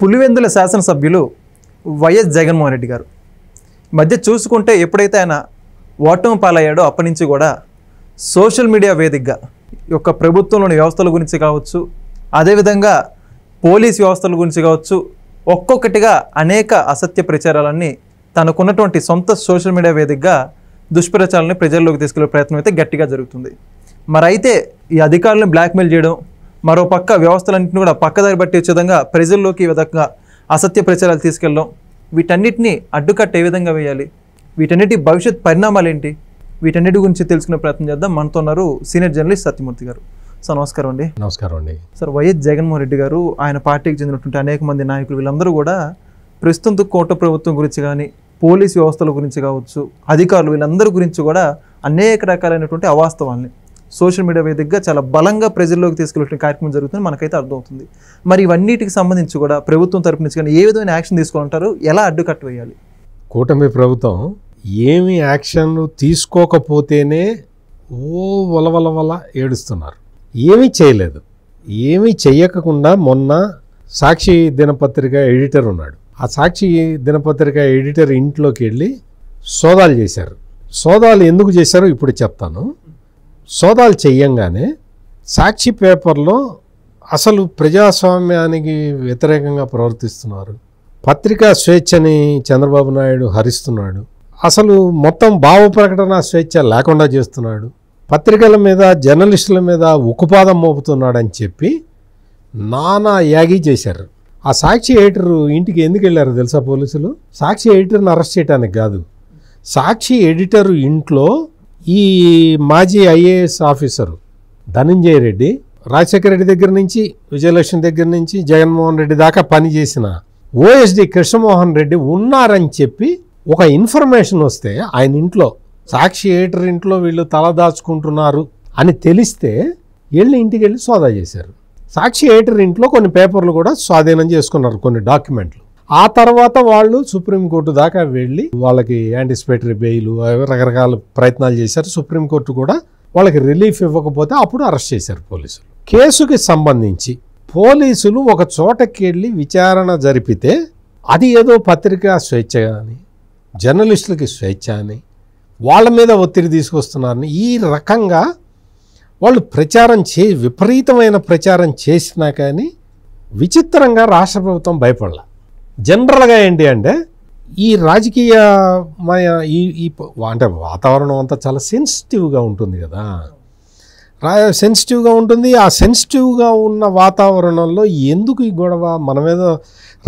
పులివెందుల శాసనసభ్యులు వైఎస్ జగన్మోహన్ రెడ్డి గారు మధ్య చూసుకుంటే ఎప్పుడైతే ఆయన ఓటమి పాలయ్యాడో అప్పటి నుంచి కూడా సోషల్ మీడియా వేదికగా యొక్క ప్రభుత్వంలోని వ్యవస్థల గురించి కావచ్చు, అదేవిధంగా పోలీస్ వ్యవస్థల గురించి కావచ్చు, ఒక్కొక్కటిగా అనేక అసత్య ప్రచారాలన్నీ తనకున్నటువంటి సొంత సోషల్ మీడియా వేదికగా దుష్ప్రచారాలను ప్రజల్లోకి తీసుకెళ్లే ప్రయత్నం అయితే గట్టిగా జరుగుతుంది. మరి అయితే ఈ అధికారులను బ్లాక్మెయిల్ చేయడం, మరో పక్క వ్యవస్థలన్నింటినీ కూడా పక్కదారి బట్టి వచ్చే విధంగా ప్రజల్లోకి ఈ విధంగా అసత్య ప్రచారాలు తీసుకెళ్ళడం, వీటన్నిటిని అడ్డుకట్ట ఏ విధంగా వేయాలి, వీటన్నిటి భవిష్యత్ పరిణామాలు ఏంటి, వీటన్నిటి గురించి తెలుసుకునే ప్రయత్నం చేద్దాం. మనతో ఉన్నారు సీనియర్ జర్నలిస్ట్ సత్యమూర్తి గారు. సార్ నమస్కారం అండి. నమస్కారం అండి. సార్, వైఎస్ జగన్మోహన్ రెడ్డి గారు, ఆయన పార్టీకి చెందినటువంటి అనేక మంది నాయకులు వీళ్ళందరూ కూడా ప్రస్తుతం కోట ప్రభుత్వం గురించి కానీ, పోలీస్ వ్యవస్థల గురించి కావచ్చు, అధికారులు వీళ్ళందరి గురించి కూడా అనేక రకాలైనటువంటి అవాస్తవాల్ని సోషల్ మీడియా వేదికగా చాలా బలంగా ప్రజల్లోకి తీసుకెళ్ళే కార్యక్రమం జరుగుతుంది, మనకైతే అర్థమవుతుంది. మరి ఇవన్నిటికి సంబంధించి కూడా ప్రభుత్వం తరపు నుంచి కానీ ఏ విధమైన యాక్షన్ తీసుకుంటారు, ఎలా అడ్డుకట్ట వేయాలి? కూటమి ప్రభుత్వం ఏమి యాక్షన్ తీసుకోకపోతేనే వలవలవల ఏడుస్తున్నారు. ఏమీ చేయలేదు. ఏమీ చెయ్యకుండా మొన్న సాక్షి దినపత్రిక ఎడిటర్ ఉన్నాడు. ఆ సాక్షి దినపత్రిక ఎడిటర్ ఇంట్లోకి వెళ్ళి సోదాలు చేశారు. సోదాలు ఎందుకు చేశారో ఇప్పుడు చెప్తాను. సోదాలు చెయ్యంగానే సాక్షి పేపర్లో అసలు ప్రజాస్వామ్యానికి వ్యతిరేకంగా ప్రవర్తిస్తున్నారు, పత్రికా స్వేచ్ఛని చంద్రబాబు నాయుడు హరిస్తున్నాడు, అసలు మొత్తం భావ ప్రకటన స్వేచ్ఛ లేకుండా చేస్తున్నాడు, పత్రికల మీద జర్నలిస్టుల మీద ఉక్కుపాదం మోపుతున్నాడని చెప్పి నానా యాగి చేశారు. ఆ సాక్షి ఎడిటర్ ఇంటికి ఎందుకు వెళ్ళారు తెలుసా పోలీసులు? సాక్షి ఎడిటర్ని అరెస్ట్ చేయడానికి కాదు. సాక్షి ఎడిటర్ ఇంట్లో ఈ మాజీ ఐఏఎస్ ఆఫీసరు ధనంజయ రెడ్డి, రాజశేఖర రెడ్డి దగ్గర నుంచి విజయలక్ష్మి దగ్గర నుంచి జగన్మోహన్ రెడ్డి దాకా పనిచేసిన ఓఎస్డి కృష్ణమోహన్ రెడ్డి ఉన్నారని చెప్పి ఒక ఇన్ఫర్మేషన్ వస్తే ఆయన ఇంట్లో, సాక్షి ఎడిటర్ ఇంట్లో వీళ్ళు తల దాచుకుంటున్నారు అని తెలిస్తే వెళ్ళి ఇంటికి వెళ్ళి సోదా చేశారు. సాక్షి ఎడిటర్ ఇంట్లో కొన్ని పేపర్లు కూడా స్వాధీనం చేసుకున్నారు, కొన్ని డాక్యుమెంట్లు. ఆ తర్వాత వాళ్ళు సుప్రీంకోర్టు దాకా వెళ్ళి వాళ్ళకి యాంటిసిపేటరీ బెయిల్ రకరకాల ప్రయత్నాలు చేశారు. సుప్రీంకోర్టు కూడా వాళ్ళకి రిలీఫ్ ఇవ్వకపోతే అప్పుడు అరెస్ట్ చేశారు పోలీసులు. కేసుకి సంబంధించి పోలీసులు ఒక చోటకి వెళ్ళి విచారణ జరిపితే అది ఏదో పత్రికా స్వేచ్ఛ అని, జర్నలిస్టులకి స్వేచ్ఛ అని, వాళ్ళ మీద ఒత్తిడి తీసుకొస్తున్నారని ఈ రకంగా వాళ్ళు విపరీతమైన ప్రచారం చేసినా కానీ విచిత్రంగా రాష్ట్ర ప్రభుత్వం భయపడలా. జనరల్గా ఏంటి అంటే ఈ రాజకీయమయ అంటే వాతావరణం అంతా చాలా సెన్సిటివ్గా ఉంటుంది కదా, సెన్సిటివ్గా ఉంటుంది. ఆ సెన్సిటివ్గా ఉన్న వాతావరణంలో ఎందుకు ఈ గొడవ, మన మీద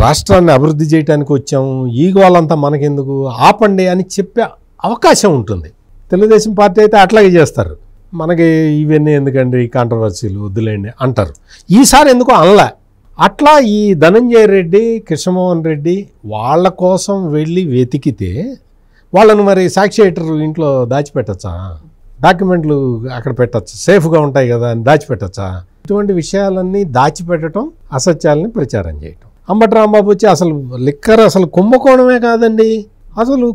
రాష్ట్రాన్ని అభివృద్ధి చేయడానికి వచ్చాము, ఈ గోలంతా మనకెందుకు, ఆపండి అని చెప్పే అవకాశం ఉంటుంది. తెలుగుదేశం పార్టీ అయితే అట్లాగే చేస్తారు, మనకి ఇవన్నీ ఎందుకండి, ఈ కాంట్రవర్సీలు వద్దులేండి అంటారు. ఈసారి ఎందుకో అనలా. అట్లా ఈ ధనంజయ రెడ్డి, కృష్ణమోహన్ రెడ్డి వాళ్ళ కోసం వెళ్ళి వెతికితే వాళ్ళను మరి సాక్షి ఎడిటర్ ఇంట్లో దాచిపెట్టచ్చా, డాక్యుమెంట్లు అక్కడ పెట్టచ్చు, సేఫ్గా ఉంటాయి కదా అని దాచిపెట్టచ్చా? ఇటువంటి విషయాలన్నీ దాచిపెట్టడం, అసత్యాలని ప్రచారం చేయటం. అంబటి రాంబాబు వచ్చి అసలు లిక్కర్ అసలు కుంభకోణమే కాదండి, అసలు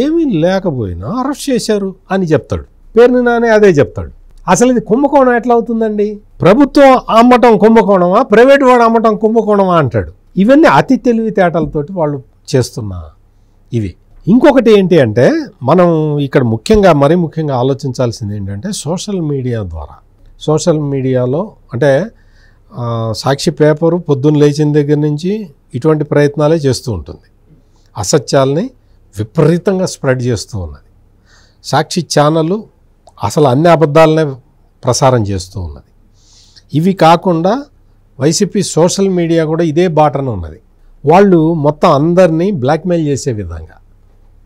ఏమీ లేకపోయినా అరెస్ట్ చేశారు అని చెప్తాడు. పేరుని నానే అదే చెప్తాడు. అసలు ఇది కుంభకోణం ఎట్లా అవుతుందండి? ప్రభుత్వం అమ్మటం కుంభకోణమా, ప్రైవేట్ వాడు అమ్మటం కుంభకోణమా అంటాడు. ఇవన్నీ అతి తెలివితేటలతోటి వాళ్ళు చేస్తున్నా ఇవి. ఇంకొకటి ఏంటి అంటే మనం ఇక్కడ మరీ ముఖ్యంగా ఆలోచించాల్సింది ఏంటంటే సోషల్ మీడియా ద్వారా, సోషల్ మీడియాలో అంటే సాక్షి పేపరు పొద్దున్న లేచిన దగ్గర నుంచి ఇటువంటి ప్రయత్నాలే చేస్తూ ఉంటుంది. అసత్యాల్ని విపరీతంగా స్ప్రెడ్ చేస్తూ ఉన్నది. సాక్షి ఛానళ్ళు అసలు అన్ని అబద్ధాలనే ప్రసారం చేస్తూ ఉన్నది. ఇవి కాకుండా వైసీపీ సోషల్ మీడియా కూడా ఇదే బాటన ఉన్నది. వాళ్ళు మొత్తం అందరినీ బ్లాక్మెయిల్ చేసే విధంగా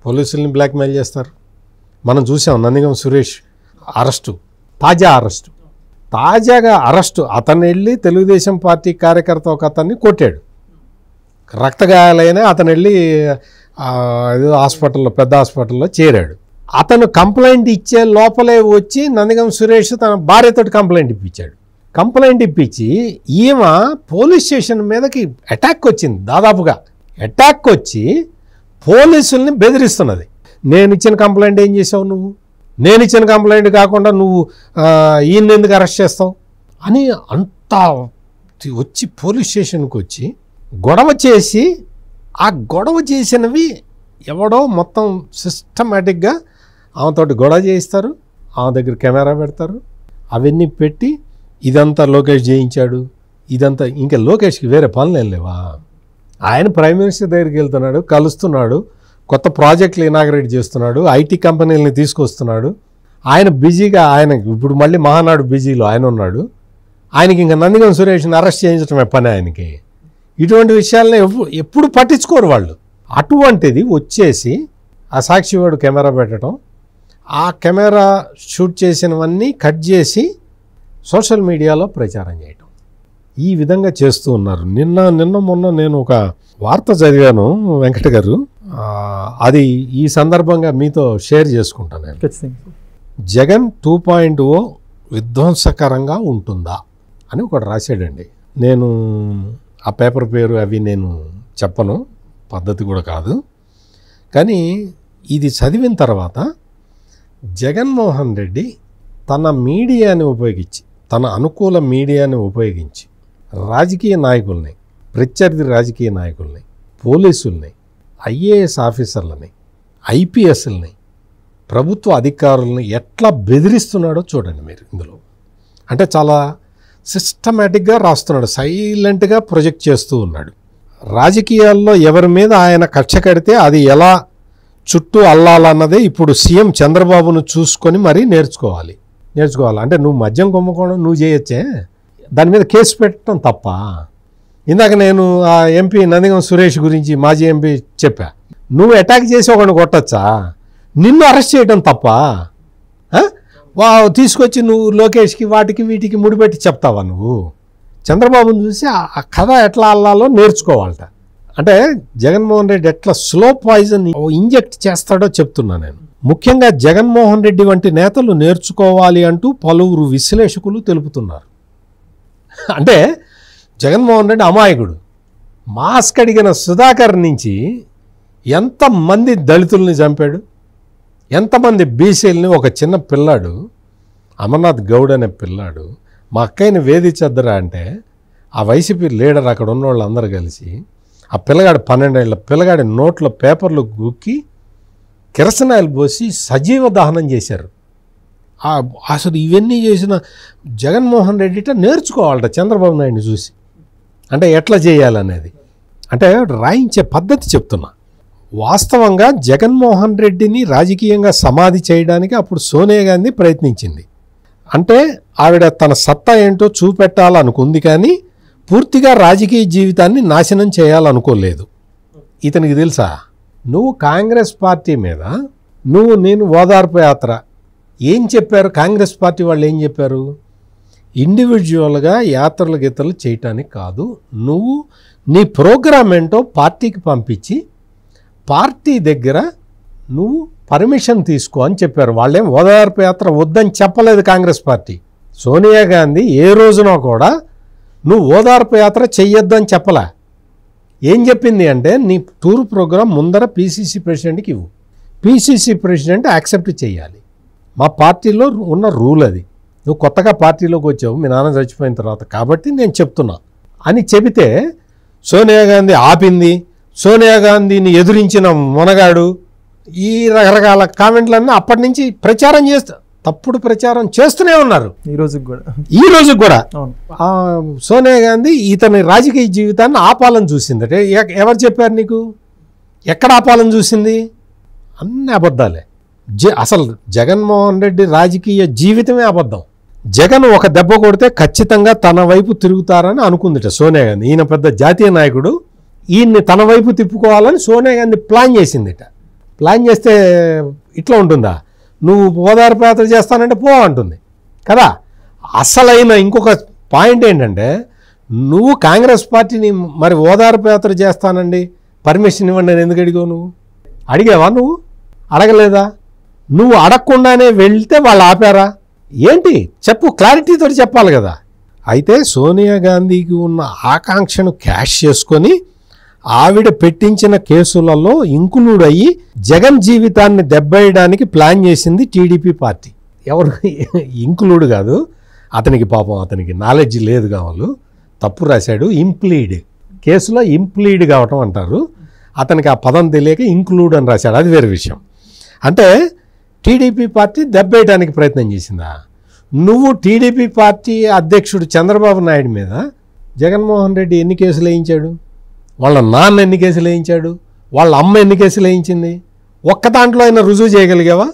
పోలీసుల్ని బ్లాక్మెయిల్ చేస్తారు. మనం చూసాం నందిగం సురేష్ అరెస్టు, తాజాగా అరెస్టు. అతను వెళ్ళి తెలుగుదేశం పార్టీ కార్యకర్త ఒక అతన్ని కొట్టాడు, రక్తగాయాలైన అతను వెళ్ళి హాస్పిటల్లో, పెద్ద హాస్పిటల్లో చేరాడు. అతను కంప్లైంట్ ఇచ్చే లోపలే వచ్చి నందిగం సురేష్ తన భార్యతో కంప్లైంట్ ఇప్పించాడు. కంప్లైంట్ ఇప్పించి ఈమె పోలీస్ స్టేషన్ మీదకి అటాక్ వచ్చింది. దాదాపుగా అటాక్ వచ్చి పోలీసుల్ని బెదిరిస్తున్నది. నేను ఇచ్చిన కంప్లైంట్ ఏం చేసావు నువ్వు, నేను ఇచ్చిన కంప్లైంట్ కాకుండా నువ్వు ఈయన్ని ఎందుకు అరెస్ట్ చేస్తావు అని అంతా వచ్చి పోలీస్ స్టేషన్కి వచ్చి గొడవ చేసి ఆ గొడవ చేసినవి ఎవడో మొత్తం సిస్టమేటిక్గా ఆమెతోటి గొడవ చేయిస్తారు, ఆమె దగ్గర కెమెరా పెడతారు, అవన్నీ పెట్టి ఇదంతా లోకేష్ చేయించాడు, ఇదంతా. ఇంకా లోకేష్కి వేరే పనులు ఏం లేవా? ఆయన ప్రైమ్ మినిస్టర్ దగ్గరికి వెళ్తున్నాడు, కలుస్తున్నాడు, కొత్త ప్రాజెక్టులు ఇనాగరేట్ చేస్తున్నాడు, ఐటీ కంపెనీలని తీసుకొస్తున్నాడు. ఆయన బిజీగా, ఆయన ఇప్పుడు మళ్ళీ మహానాడు బిజీలో ఆయన ఉన్నాడు. ఆయనకి ఇంకా నందిగం సురేష్ని అరెస్ట్ చేయించడమే పని ఆయనకి. ఇటువంటి విషయాలని ఎప్పుడు పట్టించుకోరు వాళ్ళు. అటువంటిది వచ్చేసి ఆ సాక్షివాడు కెమెరా పెట్టడం, ఆ కెమెరా షూట్ చేసినవన్నీ కట్ చేసి సోషల్ మీడియాలో ప్రచారం చేయటం, ఈ విధంగా చేస్తూ ఉన్నారు. నిన్న మొన్న నేను ఒక వార్త చదివాను వెంకట గారు, అది ఈ సందర్భంగా మీతో షేర్ చేసుకుంటాను నేను. జగన్ 2.0 విధ్వంసకరంగా ఉంటుందా అని ఒకటి రాశాడండి. నేను ఆ పేపర్ పేరు అవి నేను చెప్పను, పద్ధతి కూడా కాదు. కానీ ఇది చదివిన తర్వాత జగన్మోహన్ రెడ్డి తన మీడియాని ఉపయోగించి, తన అనుకూల మీడియాని ఉపయోగించి రాజకీయ నాయకుల్ని, ప్రత్యర్థి రాజకీయ నాయకుల్ని, పోలీసుల్ని, ఐఏఎస్ ఆఫీసర్లని, ఐపీఎస్లని, ప్రభుత్వ అధికారులని ఎట్లా బెదిరిస్తున్నాడో చూడండి మీరు ఇందులో. అంటే చాలా సిస్టమేటిక్గా రాస్తున్నాడు, సైలెంట్గా ప్రొజెక్ట్ చేస్తూ ఉన్నాడు. రాజకీయాల్లో ఎవరి మీద ఆయన కక్ష కడితే అది ఎలా చుట్టూ అల్లాలన్నదే ఇప్పుడు సీఎం చంద్రబాబును చూసుకొని మరీ నేర్చుకోవాలి. అంటే నువ్వు మద్యం కుంభకోణం నువ్వు చేయొచ్చే, దాని మీద కేసు పెట్టడం తప్ప. ఇందాక నేను ఆ ఎంపీ నందిగం సురేష్ గురించి, మాజీ ఎంపీ చెప్పా, నువ్వు అటాక్ చేసి ఒకరిని కొట్టచ్చా, నిన్ను అరెస్ట్ చేయడం తప్ప? తీసుకొచ్చి నువ్వు లోకేష్కి వాటికి వీటికి ముడిపెట్టి చెప్తావా? నువ్వు చంద్రబాబును చూసి ఆ కథ ఎట్లా అల్లాలో నేర్చుకోవాలట. అంటే జగన్మోహన్ రెడ్డి ఎట్లా స్లో పాయిజన్ ఇంజెక్ట్ చేస్తాడో చెప్తున్నా నేను. ముఖ్యంగా జగన్మోహన్ రెడ్డి వంటి నేతలు నేర్చుకోవాలి అంటూ పలువురు విశ్లేషకులు తెలుపుతున్నారు. అంటే జగన్మోహన్ రెడ్డి అమాయకుడు. మాస్క్ అడిగిన సుధాకర్ నుంచి ఎంతమంది దళితుల్ని చంపాడు, ఎంతమంది బీసీలని. ఒక చిన్న పిల్లాడు, అమర్నాథ్ గౌడ్ అనే పిల్లాడు, మా అక్కయ్యని వేధించొద్దురా అంటే ఆ వైసీపీ లీడర్ అక్కడ ఉన్న వాళ్ళందరూ కలిసి ఆ పిల్లగాడు 12 ఏళ్ల పిల్లగాడి నోట్లో పేపర్లు గుక్కి కిరసనాయిలు పోసి సజీవ దహనం చేశారు. అసలు ఇవన్నీ చేసిన జగన్మోహన్ రెడ్డిట నేర్చుకోవాలట చంద్రబాబు నాయుడిని చూసి, అంటే ఎట్లా చేయాలనేది. అంటే రాయించే పద్ధతి చెప్తున్నా. వాస్తవంగా జగన్మోహన్ రెడ్డిని రాజకీయంగా సమాధి చేయడానికి అప్పుడు సోనియా గాంధీ ప్రయత్నించింది. అంటే ఆవిడ తన సత్తా ఏంటో చూపెట్టాలనుకుంది, కానీ పూర్తిగా రాజకీయ జీవితాన్ని నాశనం చేయాలనుకోలేదు. ఇతనికి తెలుసా, నువ్వు కాంగ్రెస్ పార్టీ మీద నేను ఓదార్పు యాత్ర ఏం చెప్పారు, కాంగ్రెస్ పార్టీ వాళ్ళు ఏం చెప్పారు, ఇండివిజువల్గా యాత్రలు గీతలు చేయటానికి కాదు, నువ్వు నీ ప్రోగ్రామ్ ఏంటో పార్టీకి పంపించి పార్టీ దగ్గర నువ్వు పర్మిషన్ తీసుకో అని చెప్పారు. వాళ్ళేం ఓదార్పు యాత్ర వద్దని చెప్పలేదు కాంగ్రెస్ పార్టీ. సోనియా గాంధీ ఏ రోజున కూడా నువ్వు ఓదార్పు యాత్ర చెయ్యొద్దని చెప్పలే. ఏం చెప్పింది అంటే, నీ టూర్ ప్రోగ్రాం ముందర పీసీసీ ప్రెసిడెంట్కి ఇవ్వు, పీసీసీ ప్రెసిడెంట్ యాక్సెప్ట్ చేయాలి, మా పార్టీలో ఉన్న రూల్ అది, నువ్వు కొత్తగా పార్టీలోకి వచ్చావు మీ నాన్న చచ్చిపోయిన తర్వాత కాబట్టి నేను చెప్తున్నా అని చెబితే సోనియా గాంధీ ఆపింది. సోనియా గాంధీని ఎదురించిన మొనగాడు ఈ రకరకాల కామెంట్లన్నీ అప్పటి నుంచి ప్రచారం తప్పుడు ప్రచారం చేస్తూనే ఉన్నారు. ఈ రోజుకి కూడా సోనియా గాంధీ ఇతని రాజకీయ జీవితాన్ని ఆపాలని చూసిందట. ఎవరు చెప్పారు నీకు, ఎక్కడ ఆపాలని చూసింది? అన్ని అబద్ధాలే. అసలు జగన్మోహన్ రెడ్డి రాజకీయ జీవితమే అబద్ధం. జగన్ ఒక దెబ్బ కొడితే ఖచ్చితంగా తన వైపు తిరుగుతారని అనుకుందిట సోనియా గాంధీ. ఈయన పెద్ద జాతీయ నాయకుడు, ఈయన్ని తన వైపు తిప్పుకోవాలని సోనియా గాంధీ ప్లాన్ చేసిందిట. ప్లాన్ చేస్తే ఇట్లా ఉంటుందా, నువ్వు ఓదార్పు యాత్ర చేస్తానంటే పో అంటుంది కదా. అసలైన ఇంకొక పాయింట్ ఏంటంటే, నువ్వు కాంగ్రెస్ పార్టీని మరి ఓదార్పు యాత్ర చేస్తానండి పర్మిషన్ ఇవ్వండి అని ఎందుకు అడిగావు? నువ్వు అడిగావా? నువ్వు అడగలేదా? నువ్వు అడగకుండానే వెళ్తే వాళ్ళు ఆపారా ఏంటి? చెప్పు, క్లారిటీతో చెప్పాలి కదా. అయితే సోనియా గాంధీకి ఉన్న ఆకాంక్షను క్యాష్ చేసుకొని ఆవిడ పెట్టించిన కేసులలో ఇంక్లూడ్ అయ్యి జగన్ జీవితాన్ని దెబ్బేయడానికి ప్లాన్ చేసింది టీడీపీ పార్టీ. ఎవరు ఇంక్లూడ్ కాదు, అతనికి పాపం అతనికి నాలెడ్జ్ లేదు, కావాలి తప్పు రాశాడు, ఇంప్లీడ్ కేసులో ఇంప్లీడ్ కావటం అంటారు. అతనికి ఆ పదం తెలియక ఇంక్లూడ్ అని రాశాడు, అది వేరే విషయం. అంటే టీడీపీ పార్టీ దెబ్బేయడానికి ప్రయత్నం చేసిందా? నువ్వు టీడీపీ పార్టీ అధ్యక్షుడు చంద్రబాబు నాయుడు మీద జగన్మోహన్ రెడ్డి ఎన్ని కేసులు వేయించాడు? వాళ్ళ నాన్న ఎన్ని కేసులు వేయించాడు? వాళ్ళ అమ్మ ఎన్ని కేసులు వేయించింది? ఒక్క దాంట్లో అయినా రుజువు చేయగలిగావా?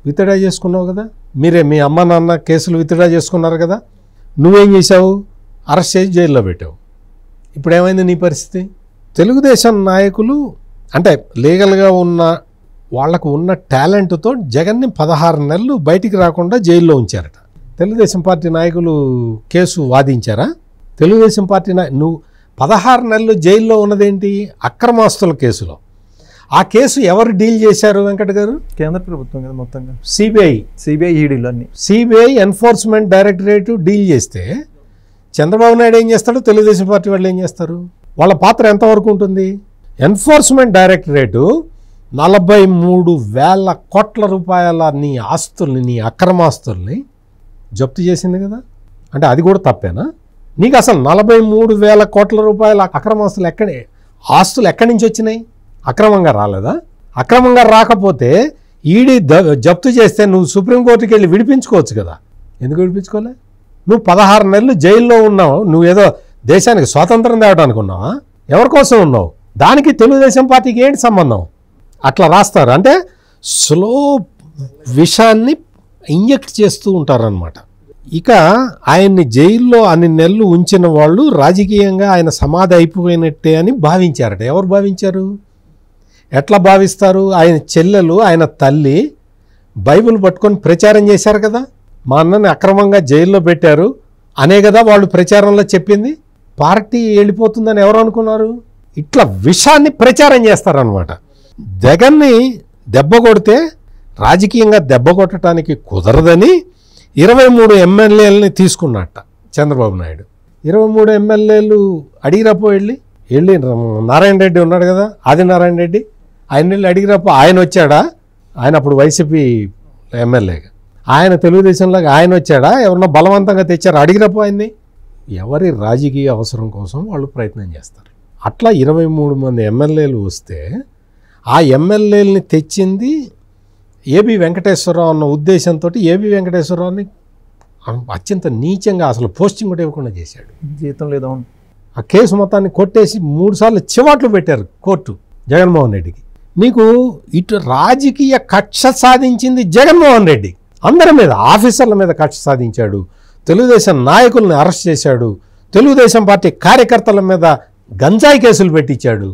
విత్డ్రా చేసుకున్నావు కదా, మీరే మీ అమ్మ నాన్న కేసులు విత్డ్రా చేసుకున్నారు కదా, నువ్వేం చేశావు? అరెస్ట్ చేసి జైల్లో పెట్టావు. ఇప్పుడు ఏమైంది నీ పరిస్థితి? తెలుగుదేశం నాయకులు అంటే లీగల్గా ఉన్న వాళ్లకు ఉన్న టాలెంట్తో జగన్ని 16 నెలలు బయటికి రాకుండా జైల్లో ఉంచారట. తెలుగుదేశం పార్టీ నాయకులు కేసు వాదించారా? తెలుగుదేశం పార్టీ నువ్వు 16 నెలలు జైల్లో ఉన్నదేంటి? అక్రమాస్తుల కేసులో. ఆ కేసు ఎవరు డీల్ చేశారు వెంకట గారు? కేంద్ర ప్రభుత్వం కదా మొత్తంగా. సిబిఐ ఈడీలు అన్ని. సిబిఐ ఎన్ఫోర్స్మెంట్ డైరెక్టరేట్ డీల్ చేస్తే చంద్రబాబు నాయుడు ఏం చేస్తాడు, తెలుగుదేశం పార్టీ వాళ్ళు ఏం చేస్తారు? వాళ్ళ పాత్ర ఎంతవరకు ఉంటుంది? ఎన్ఫోర్స్మెంట్ డైరెక్టరేటు 43,000 కోట్ల రూపాయల నీ ఆస్తుల్ని, నీ అక్రమాస్తుల్ని జప్తు చేసింది కదా. అంటే అది కూడా తప్పేనా? నీకు అసలు 43,000 కోట్ల రూపాయల అక్రమాస్తులు ఆస్తులు ఎక్కడి నుంచి వచ్చినాయి? అక్రమంగా రాలేదా? అక్రమంగా రాకపోతే ఈడీ జప్తు చేస్తే నువ్వు సుప్రీంకోర్టుకి వెళ్ళి విడిపించుకోవచ్చు కదా. ఎందుకు విడిపించుకోలే? నువ్వు 16 నెలలు జైల్లో ఉన్నావు. నువ్వేదో దేశానికి స్వాతంత్రం తేవడానికి ఉన్నావా? ఎవరి కోసం ఉన్నావు? దానికి తెలుగుదేశం పార్టీకి ఏంటి సంబంధం? అట్లా రాస్తారు. అంటే స్లో విషాన్ని ఇంజెక్ట్ చేస్తూ ఉంటారనమాట. ఇక ఆయన్ని జైల్లో అన్ని నెలలు ఉంచిన వాళ్ళు రాజకీయంగా ఆయన సమాధి అయిపోయినట్టే అని భావించారట. ఎవరు భావించారు? ఎట్లా భావిస్తారు? ఆయన చెల్లెలు, ఆయన తల్లి బైబిల్ పట్టుకొని ప్రచారం చేశారు కదా. మా అన్నని అక్రమంగా జైల్లో పెట్టారు అనే కదా వాళ్ళు ప్రచారంలో చెప్పింది. పార్టీ వెళ్ళిపోతుందని ఎవరు అనుకున్నారు? ఇట్లా విషాన్ని ప్రచారం చేస్తారనమాట. జగన్ని దెబ్బ కొడితే రాజకీయంగా దెబ్బ కొట్టడానికి కుదరదని 23 ఎమ్మెల్యేలని తీసుకున్నట్ట చంద్రబాబు నాయుడు. 23 ఎమ్మెల్యేలు అడిగిరాపో వెళ్ళి నారాయణ రెడ్డి ఉన్నాడు కదా, ఆదినారాయణ రెడ్డి, ఆయన వెళ్ళి అడిగిరాపో. ఆయన వచ్చాడా? ఆయన అప్పుడు వైసీపీ ఎమ్మెల్యేగా, ఆయన తెలుగుదేశంలాగా ఆయన వచ్చాడా? ఎవరన్నా బలవంతంగా తెచ్చారు? అడిగిరాపో ఆయన్ని. ఎవరి రాజకీయ అవసరం కోసం వాళ్ళు ప్రయత్నం చేస్తారు. అట్లా 23 మంది ఎమ్మెల్యేలు వస్తే ఆ ఎమ్మెల్యేలని తెచ్చింది ఏబి వెంకటేశ్వరరావు అన్న ఉద్దేశంతో ఏబి వెంకటేశ్వరరావుని అత్యంత నీచంగా అసలు పోస్టింగ్ కూడా ఇవ్వకుండా చేశాడు. జీతం లేదా? ఆ కేసు మొత్తాన్ని కొట్టేసి 3 సార్లు చివాట్లు పెట్టారు కోర్టు జగన్మోహన్ రెడ్డికి. నీకు ఇటు రాజకీయ కక్ష సాధించింది జగన్మోహన్ రెడ్డి. అందరి మీద, ఆఫీసర్ల మీద కక్ష సాధించాడు. తెలుగుదేశం నాయకుల్ని అరెస్ట్ చేశాడు. తెలుగుదేశం పార్టీ కార్యకర్తల మీద గంజాయి కేసులు పెట్టించాడు.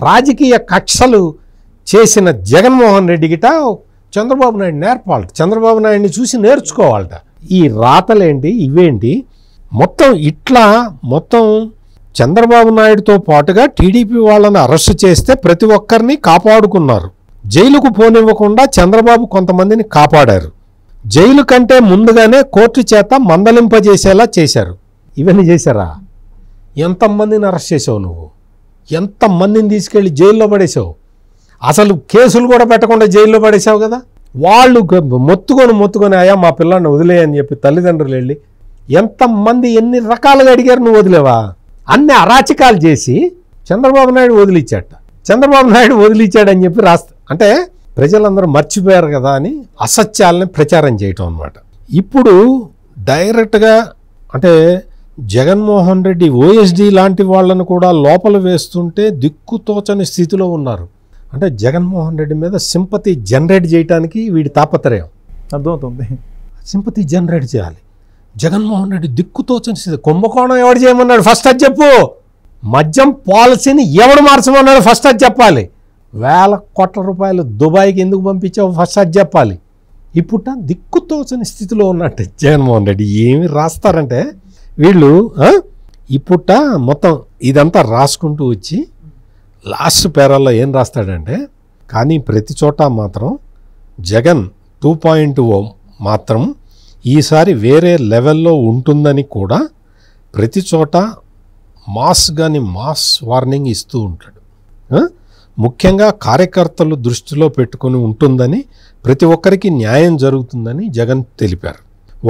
రాజకీయ కక్షలు చేసిన జగన్మోహన్ రెడ్డి గిట చంద్రబాబు నాయుడు నేర్పాలట. చంద్రబాబు నాయుడిని చూసి నేర్చుకోవాలట. ఈ రాతలేంటి, ఇవేంటి, మొత్తం చంద్రబాబు నాయుడుతో పాటుగా టీడీపీ వాళ్ళని అరెస్ట్ చేస్తే ప్రతి ఒక్కరిని కాపాడుకున్నారు. జైలుకు పోనివ్వకుండా చంద్రబాబు కొంతమందిని కాపాడారు. జైలు కంటే ముందుగానే కోర్టు చేత మందలింపజేసేలా చేశారు. ఇవన్నీ చేశారా? ఎంతమందిని అరెస్ట్ చేసావు నువ్వు? ఎంతమందిని తీసుకెళ్ళి జైల్లో పడేసావు? అసలు కేసులు కూడా పెట్టకుండా జైల్లో పడేసావు కదా. వాళ్ళు మొత్తుకొని అయ్యా మా పిల్లాన్ని వదిలేయని చెప్పి తల్లిదండ్రులు వెళ్ళి ఎంతమంది ఎన్ని రకాలుగా అడిగారు, నువ్వు వదిలేవా? అన్ని అరాచకాలు చేసి చంద్రబాబు నాయుడు వదిలిచ్చాట. చంద్రబాబు నాయుడు వదిలిచ్చాడని చెప్పి అంటే ప్రజలందరూ మర్చిపోయారు కదా అని అసత్యాలని ప్రచారం చేయటం అన్నమాట. ఇప్పుడు డైరెక్ట్గా అంటే జగన్మోహన్ రెడ్డి ఓఎస్డి లాంటి వాళ్ళను కూడా లోపల వేస్తుంటే దిక్కుతోచని స్థితిలో ఉన్నారు. అంటే జగన్మోహన్ రెడ్డి మీద సింపతి జనరేట్ చేయడానికి వీడి తాపత్రయం అర్థమవుతుంది. సింపతి జనరేట్ చేయాలి. జగన్మోహన్ రెడ్డి దిక్కుతోచని స్థితి. కుంభకోణం ఎవడు చేయమన్నాడు? ఫస్ట్ అది చెప్పు. మద్యం పాలసీని ఎవడు మార్చమన్నాడు? ఫస్ట్ అది చెప్పాలి. 1,000 కోట్ల రూపాయలు దుబాయ్కి ఎందుకు పంపించావు? ఫస్ట్ అది చెప్పాలి. ఇప్పుడు దిక్కుతోచని స్థితిలో ఉన్నట్టు జగన్మోహన్ రెడ్డి. ఏమి రాస్తారంటే వీళ్ళు ఇప్పుట మొత్తం ఇదంతా రాసుకుంటూ వచ్చి లాస్ట్ పేరాల్లో ఏం రాస్తాడంటే, కానీ ప్రతి చోట మాత్రం జగన్ 2.0 మాత్రం ఈసారి వేరే లెవెల్లో ఉంటుందని కూడా ప్రతి చోట మాస్ వార్నింగ్ ఇస్తూ ఉంటాడు. ముఖ్యంగా కార్యకర్తలు దృష్టిలో పెట్టుకొని ఉంటుందని, ప్రతి ఒక్కరికి న్యాయం జరుగుతుందని జగన్ తెలిపారు.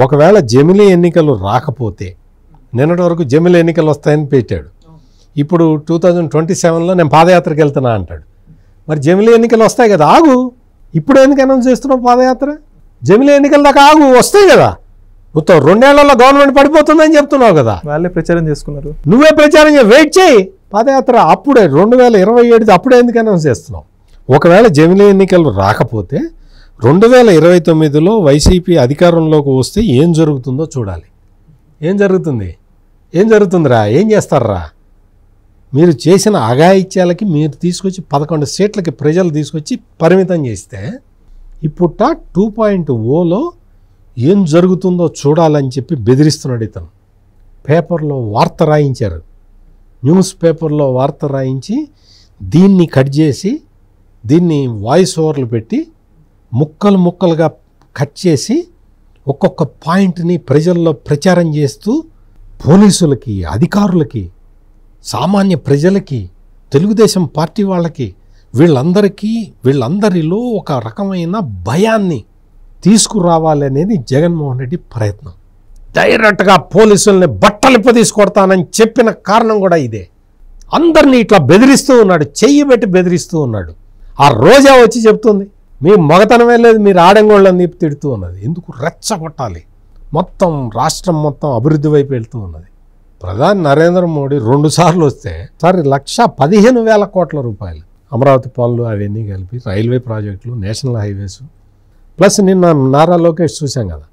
ఒకవేళ జమిలీ ఎన్నికలు రాకపోతే, నిన్నటి వరకు జమిలీ ఎన్నికలు వస్తాయని పెట్టాడు, ఇప్పుడు 2027లో నేను పాదయాత్రకు వెళ్తున్నా అంటాడు. మరి జమిలీ ఎన్నికలు వస్తాయి కదా, ఆగు. ఇప్పుడు ఎందుకు అనౌన్స్ చేస్తున్నావు పాదయాత్ర? జమిలీ ఎన్నికల దాకా ఆగు, వస్తాయి కదా. మొత్తం 2 ఏళ్లలో గవర్నమెంట్ పడిపోతుందని చెప్తున్నావు కదా. వాళ్ళే ప్రచారం చేసుకున్నారు. నువ్వే ప్రచారం వెయిట్ చేయి. పాదయాత్ర అప్పుడే 2027 అప్పుడే ఎందుకు అనౌన్స్ చేస్తున్నావు? ఒకవేళ జమిలీ ఎన్నికలు రాకపోతే 2029లో వైసీపీ అధికారంలోకి వస్తే ఏం జరుగుతుందో చూడాలి. ఏం జరుగుతుందిరా? ఏం చేస్తారా? మీరు చేసిన అఘాయిత్యాలకి మీరు తీసుకొచ్చి 11 సీట్లకి ప్రజలు తీసుకొచ్చి పరిమితం చేస్తే ఇప్పుడు 2.0లో ఏం జరుగుతుందో చూడాలని చెప్పి బెదిరిస్తున్నాడు ఇతను. పేపర్లో వార్త రాయించారు, న్యూస్ పేపర్లో వార్త రాయించి దీన్ని కట్ చేసి దీన్ని వాయిస్ ఓవర్లు పెట్టి ముక్కలుగా కట్ చేసి ఒక్కొక్క పాయింట్ని ప్రజల్లో ప్రచారం చేస్తూ పోలీసులకి, అధికారులకి, సామాన్య ప్రజలకి, తెలుగుదేశం పార్టీ వాళ్ళకి వీళ్ళందరిలో ఒక రకమైన భయాన్ని తీసుకురావాలనేది జగన్మోహన్ రెడ్డి ప్రయత్నం. డైరెక్ట్గా పోలీసుల్ని బట్టలిప్ప తీసుకొడతానని చెప్పిన కారణం కూడా ఇదే. అందరినీ ఇట్లా బెదిరిస్తూ ఉన్నాడు, చెయ్యి పెట్టి బెదిరిస్తూ ఉన్నాడు. ఆ రోజా వచ్చి చెప్తుంది మీ మగతనమే లేదు, మీరు ఆడంగోళ్ళని తిడుతూ ఉన్నది. ఎందుకు రెచ్చగొట్టాలి? మొత్తం రాష్ట్రం మొత్తం అభివృద్ధి వైపు వెళ్తూ ఉన్నది. ప్రధాని నరేంద్ర మోడీ 2 సార్లు వస్తే 1,15,000 కోట్ల రూపాయలు అమరావతి పనులు అవన్నీ కలిపి, రైల్వే ప్రాజెక్టులు, నేషనల్ హైవేస్, ప్లస్ నిన్న నారా లోకేష్ చూసాం కదా,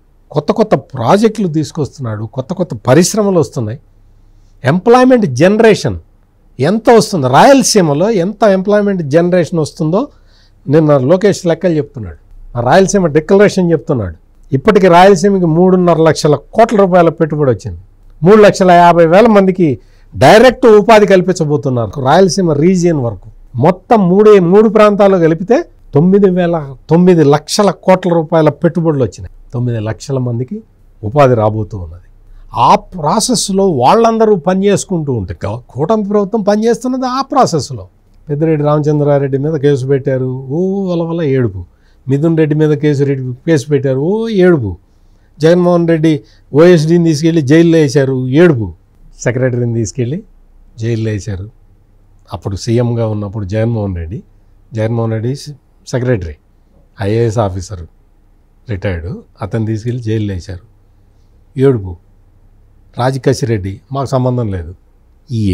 కొత్త ప్రాజెక్టులు తీసుకొస్తున్నాడు, కొత్త పరిశ్రమలు వస్తున్నాయి. ఎంప్లాయ్మెంట్ జనరేషన్ ఎంత వస్తుందో, రాయలసీమలో ఎంత ఎంప్లాయ్మెంట్ జనరేషన్ వస్తుందో నిన్న లోకేష్ లెక్కలు చెప్తున్నాడు. రాయలసీమ డిక్లరేషన్ చెప్తున్నాడు. ఇప్పటికి రాయలసీమకి 3.5 లక్షల కోట్ల రూపాయల పెట్టుబడి వచ్చింది. 3,50,000 మందికి డైరెక్ట్ ఉపాధి కల్పించబోతున్నారు రాయలసీమ రీజియన్ వరకు. మొత్తం మూడు ప్రాంతాలు కలిపితే 9 లక్షల కోట్ల రూపాయల పెట్టుబడులు వచ్చినాయి. 9 లక్షల మందికి ఉపాధి రాబోతూ ఉన్నది. ఆ ప్రాసెస్లో వాళ్ళందరూ పనిచేసుకుంటూ ఉంటే కూటమి ప్రభుత్వం పనిచేస్తున్నది ఆ ప్రాసెస్లో. పెద్దిరెడ్డి రామచంద్రారెడ్డి మీద కేసు పెట్టారు, వలవల ఏడుపు. మిథున్ రెడ్డి మీద కేసు పెట్టారు, ఏడుపు. జగన్మోహన్ రెడ్డి ఓఎస్డీని తీసుకెళ్ళి జైల్లో వేశారు, ఏడుపు. సెక్రటరీని తీసుకెళ్ళి జైల్లో వేశారు. అప్పుడు సీఎంగా ఉన్నప్పుడు Jaganmohan Reddy secretary, IAS officer, retired, అతను తీసుకెళ్ళి జైల్లో వేశారు, ఏడుపు. రాజకసిరెడ్డి మాకు సంబంధం లేదు.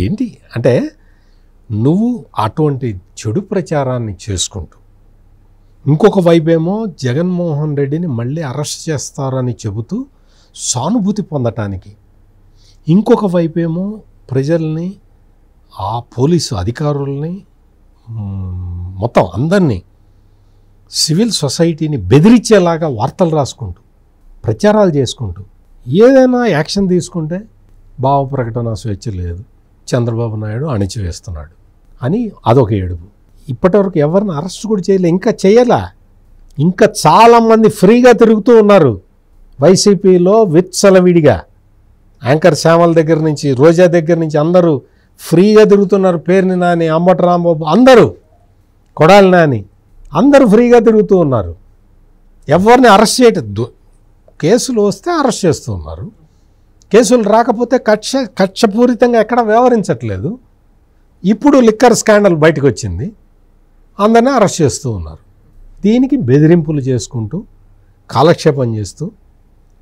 ఏంటి అంటే నువ్వు అటువంటి చెడు ప్రచారాన్ని చేసుకుంటూ ఇంకొక వైపేమో జగన్మోహన్ రెడ్డిని మళ్ళీ అరెస్ట్ చేస్తారని చెబుతూ సానుభూతి పొందటానికి, ఇంకొక వైపేమో ప్రజల్ని, ఆ పోలీసు అధికారుల్ని, మొత్తం అందరినీ, సివిల్ సొసైటీని బెదిరించేలాగా వార్తలు రాసుకుంటూ ప్రచారాలు చేసుకుంటూ ఏదైనా యాక్షన్ తీసుకుంటే భావ ప్రకటన స్వేచ్ఛ లేదు, చంద్రబాబు నాయుడు అణిచివేస్తున్నాడు అని అదొక ఏడుపు. ఇప్పటివరకు ఎవరిని అరెస్ట్ కూడా చేయలే, ఇంకా చేయాలా. ఇంకా చాలామంది ఫ్రీగా తిరుగుతూ ఉన్నారు వైసీపీలో విచ్చలవిడిగా. యాంకర్ శ్యామల దగ్గర నుంచి, రోజా దగ్గర నుంచి అందరూ ఫ్రీగా తిరుగుతున్నారు. పేర్ని నాని, అంబటి రాంబాబు, అందరూ, కొడాలి నాని, అందరూ ఫ్రీగా తిరుగుతూ ఉన్నారు. ఎవరిని అరెస్ట్ చేయటం, కేసులు వస్తే అరెస్ట్ చేస్తూ ఉన్నారు, కేసులు రాకపోతే కక్షపూరితంగా ఎక్కడ వ్యవహరించట్లేదు. ఇప్పుడు లిక్కర్ స్కాండల్ బయటకు వచ్చింది, అందరినీ అరెస్ట్ చేస్తూ ఉన్నారు. దీనికి బెదిరింపులు చేసుకుంటూ కాలక్షేపం చేస్తూ,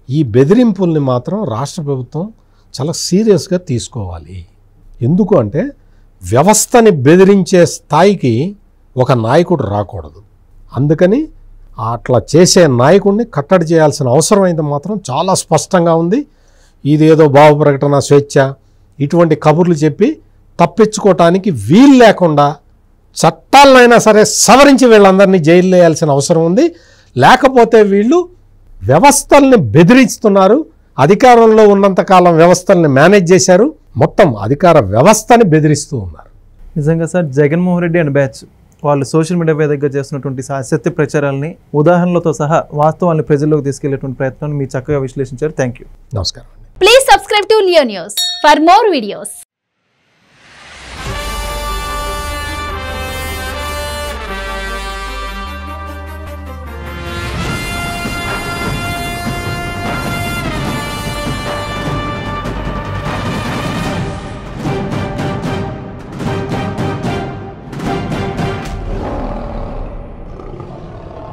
ఈ బెదిరింపుల్ని మాత్రం రాష్ట్ర ప్రభుత్వం చాలా సీరియస్గా తీసుకోవాలి. ఎందుకు అంటే వ్యవస్థని బెదిరించే స్థాయికి ఒక నాయకుడు రాకూడదు. అందుకని అట్లా చేసే నాయకుడిని కట్టడి చేయాల్సిన అవసరం అయితే మాత్రం చాలా స్పష్టంగా ఉంది. ఇదేదో భావ ప్రకటన స్వేచ్ఛ ఇటువంటి కబుర్లు చెప్పి తప్పించుకోవటానికి వీలు లేకుండా చట్టాలనైనా సరే సవరించి వీళ్ళందరినీ జైల్లో వేయాల్సిన అవసరం ఉంది. లేకపోతే వీళ్ళు వ్యవస్థల్ని బెదిరిస్తున్నారు. అధికారంలో ఉన్నంతకాలం వ్యవస్థల్ని మేనేజ్ చేశారు, మొత్తం అధికార వ్యవస్థని బెదిరిస్తూ ఉన్నారు. నిజంగా sir, Jaganmohan Reddy and batch వాళ్ళు సోషల్ మీడియా వేదికగా చేస్తున్నటువంటి అసత్య ప్రచారాలని ఉదాహరణలతో సహా వాస్తవాన్ని ప్రజల్లోకి తీసుకెళ్లేటువంటి ప్రయత్నాన్ని మీరు చక్కగా విశ్లేషించారు. Thank you. నమస్కారం. Please subscribe to Leo News for more videos.